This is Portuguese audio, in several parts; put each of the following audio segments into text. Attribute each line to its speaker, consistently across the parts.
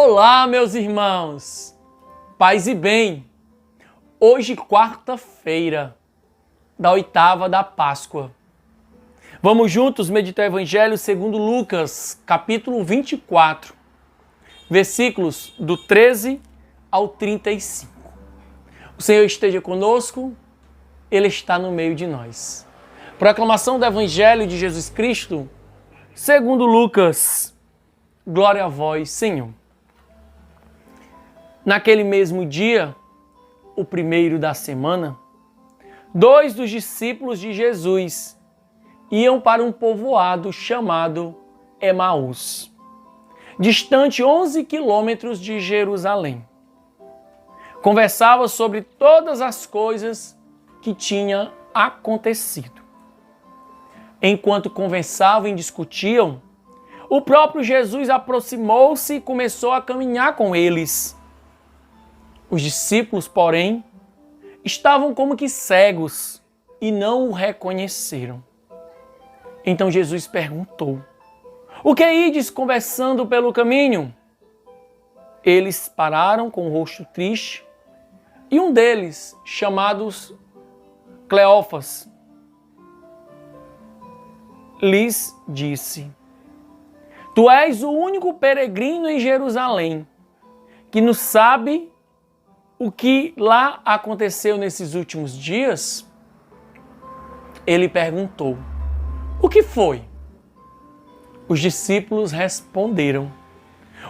Speaker 1: Olá, meus irmãos, paz e bem. Hoje, quarta-feira da oitava da Páscoa. Vamos juntos meditar o Evangelho segundo Lucas, capítulo 24, versículos do 13 ao 35. O Senhor esteja conosco, Ele está no meio de nós. Proclamação do Evangelho de Jesus Cristo, segundo Lucas. Glória a vós, Senhor. Naquele mesmo dia, o primeiro da semana, 2 dos discípulos de Jesus iam para um povoado chamado Emaús, distante 11 quilômetros de Jerusalém. Conversavam sobre todas as coisas que tinham acontecido. Enquanto conversavam e discutiam, o próprio Jesus aproximou-se e começou a caminhar com eles. Os discípulos, porém, estavam como que cegos e não o reconheceram. Então Jesus perguntou: "O que ides conversando pelo caminho?" Eles pararam com o rosto triste e um deles, chamado Cleófas, lhes disse: "Tu és o único peregrino em Jerusalém que não sabe o que lá aconteceu nesses últimos dias?" Ele perguntou: "O que foi?" Os discípulos responderam: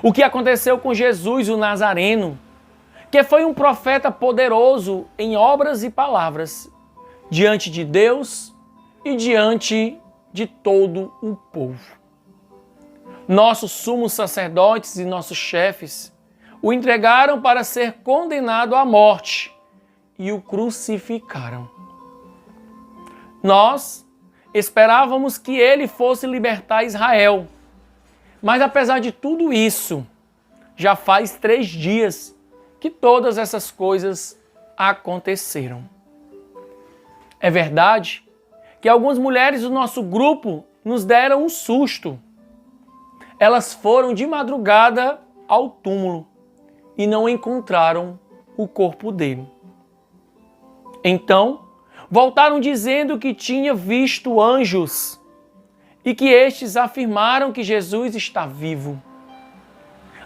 Speaker 1: "O que aconteceu com Jesus, o Nazareno, que foi um profeta poderoso em obras e palavras, diante de Deus e diante de todo o povo. Nossos sumos sacerdotes e nossos chefes o entregaram para ser condenado à morte e o crucificaram. Nós esperávamos que ele fosse libertar Israel, mas apesar de tudo isso, já faz 3 dias que todas essas coisas aconteceram. É verdade que algumas mulheres do nosso grupo nos deram um susto. Elas foram de madrugada ao túmulo e não encontraram o corpo dele. Então, voltaram dizendo que tinha visto anjos e que estes afirmaram que Jesus está vivo.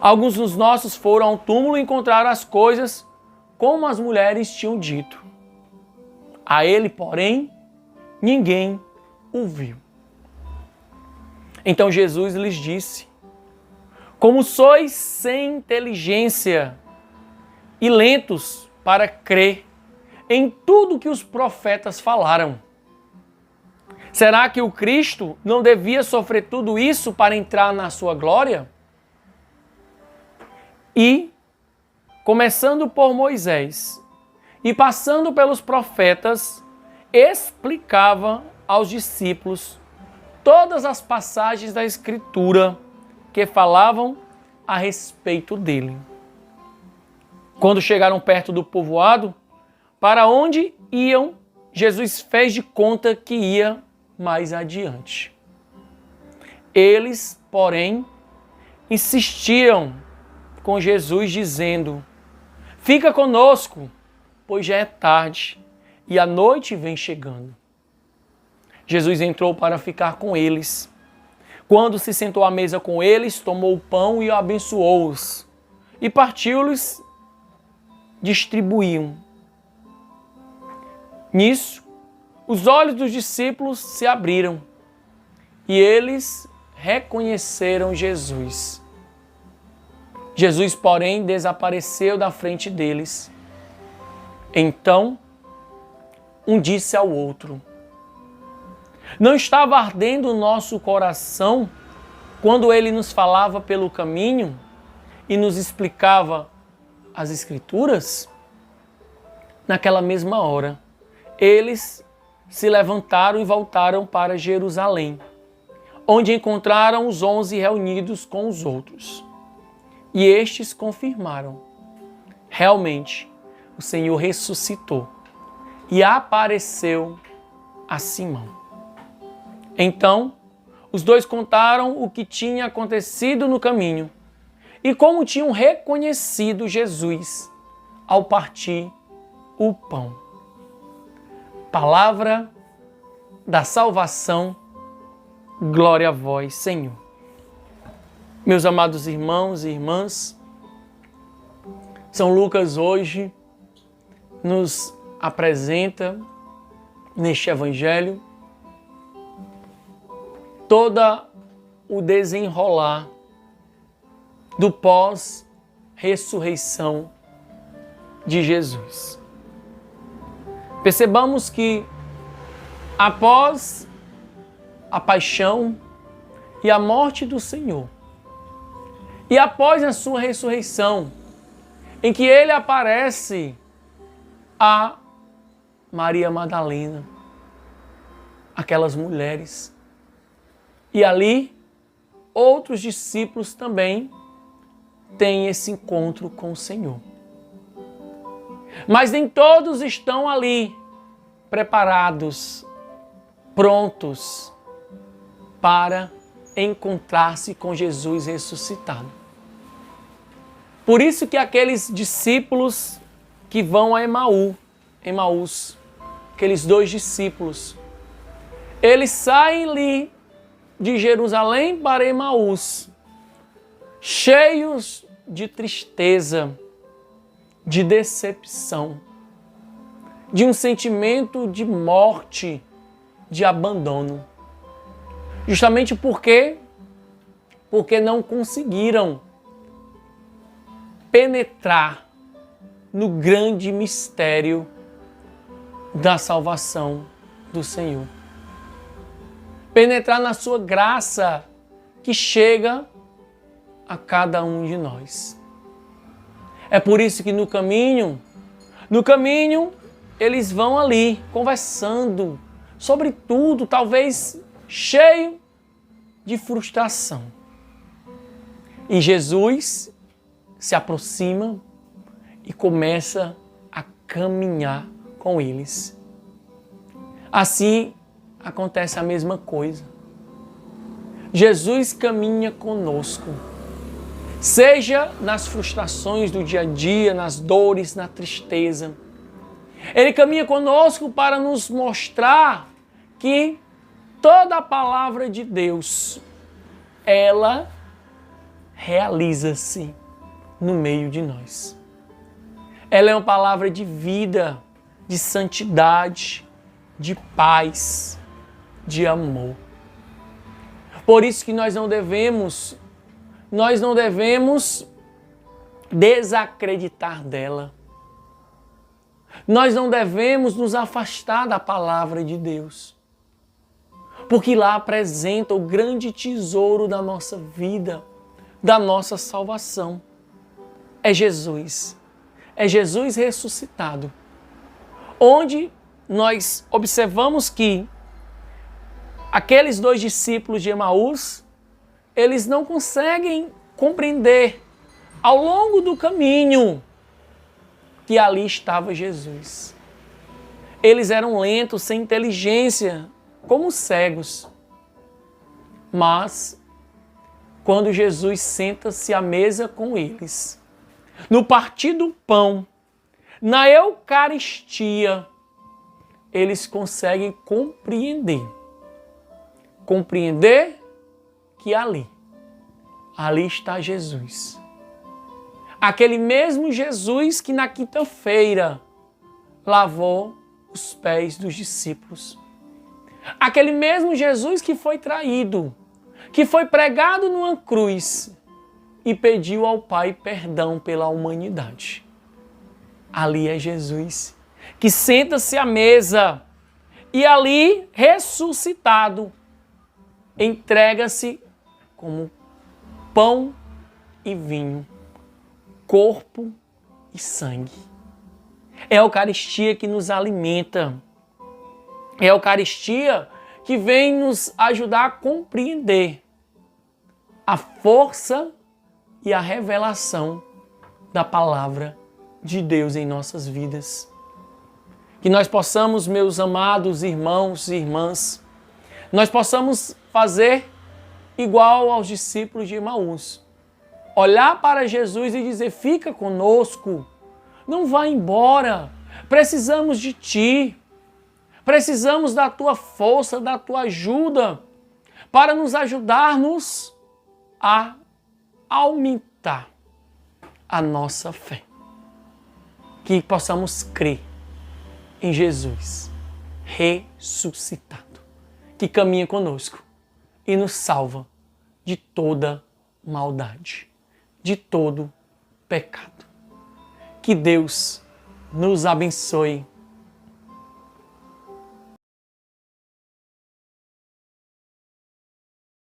Speaker 1: Alguns dos nossos foram ao túmulo e encontraram as coisas como as mulheres tinham dito. A ele, porém, ninguém o viu." Então Jesus lhes disse: "Como sois sem inteligência e lentos para crer em tudo que os profetas falaram. Será que o Cristo não devia sofrer tudo isso para entrar na sua glória?" E, começando por Moisés e passando pelos profetas, explicava aos discípulos todas as passagens da Escritura que falavam a respeito dele. Quando chegaram perto do povoado, para onde iam, Jesus fez de conta que ia mais adiante. Eles, porém, insistiam com Jesus, dizendo: "Fica conosco, pois já é tarde e a noite vem chegando." Jesus entrou para ficar com eles. Quando se sentou à mesa com eles, tomou o pão e abençoou-os, e partiu-lhes, distribuíam. Nisso, os olhos dos discípulos se abriram e eles reconheceram Jesus. Jesus, porém, desapareceu da frente deles. Então, um disse ao outro: "Não estava ardendo o nosso coração quando ele nos falava pelo caminho e nos explicava as Escrituras?" Naquela mesma hora, eles se levantaram e voltaram para Jerusalém, onde encontraram os 11 reunidos com os outros. E estes confirmaram: realmente, o Senhor ressuscitou e apareceu a Simão. Então, os dois contaram o que tinha acontecido no caminho e como tinham reconhecido Jesus ao partir o pão. Palavra da salvação, glória a vós, Senhor. Meus amados irmãos e irmãs, São Lucas hoje nos apresenta neste evangelho toda o desenrolar do pós-ressurreição de Jesus. Percebamos que após a paixão e a morte do Senhor, e após a sua ressurreição, em que ele aparece a Maria Madalena, aquelas mulheres, e ali outros discípulos também têm esse encontro com o Senhor. Mas nem todos estão ali preparados, prontos para encontrar-se com Jesus ressuscitado. Por isso que aqueles discípulos que vão a Emaús, aqueles 2 discípulos, eles saem ali de Jerusalém para Emaús, cheios de tristeza, de decepção, de um sentimento de morte, de abandono. Justamente porque não conseguiram penetrar no grande mistério da salvação do Senhor. Penetrar na sua graça que chega a cada um de nós. É por isso que no caminho, eles vão ali conversando sobre tudo, talvez cheio de frustração. E Jesus se aproxima e começa a caminhar com eles. Assim acontece a mesma coisa. Jesus caminha conosco, seja nas frustrações do dia a dia, nas dores, na tristeza. Ele caminha conosco para nos mostrar que toda a palavra de Deus, ela realiza-se no meio de nós. Ela é uma palavra de vida, de santidade, de paz, de amor. Por isso que nós não devemos desacreditar dela. Nós não devemos nos afastar da palavra de Deus. Porque lá apresenta o grande tesouro da nossa vida, da nossa salvação. É Jesus. É Jesus ressuscitado. Onde nós observamos que aqueles 2 discípulos de Emaús, eles não conseguem compreender ao longo do caminho que ali estava Jesus. Eles eram lentos, sem inteligência, como cegos. Mas, quando Jesus senta-se à mesa com eles, no partir do pão, na Eucaristia, eles conseguem compreender que ali está Jesus. Aquele mesmo Jesus que na quinta-feira lavou os pés dos discípulos. Aquele mesmo Jesus que foi traído, que foi pregado numa cruz e pediu ao Pai perdão pela humanidade. Ali é Jesus, que senta-se à mesa e ali, ressuscitado, entrega-se como pão e vinho, corpo e sangue. É a Eucaristia que nos alimenta. É a Eucaristia que vem nos ajudar a compreender a força e a revelação da palavra de Deus em nossas vidas. Que nós possamos, meus amados irmãos e irmãs, nós possamos fazer igual aos discípulos de Emaús. olhar para Jesus e dizer: fica conosco, não vá embora, precisamos de Ti, precisamos da Tua força, da Tua ajuda, para nos ajudarmos a aumentar a nossa fé. Que possamos crer em Jesus ressuscitado, que caminha conosco e nos salva de toda maldade, de todo pecado. Que Deus nos abençoe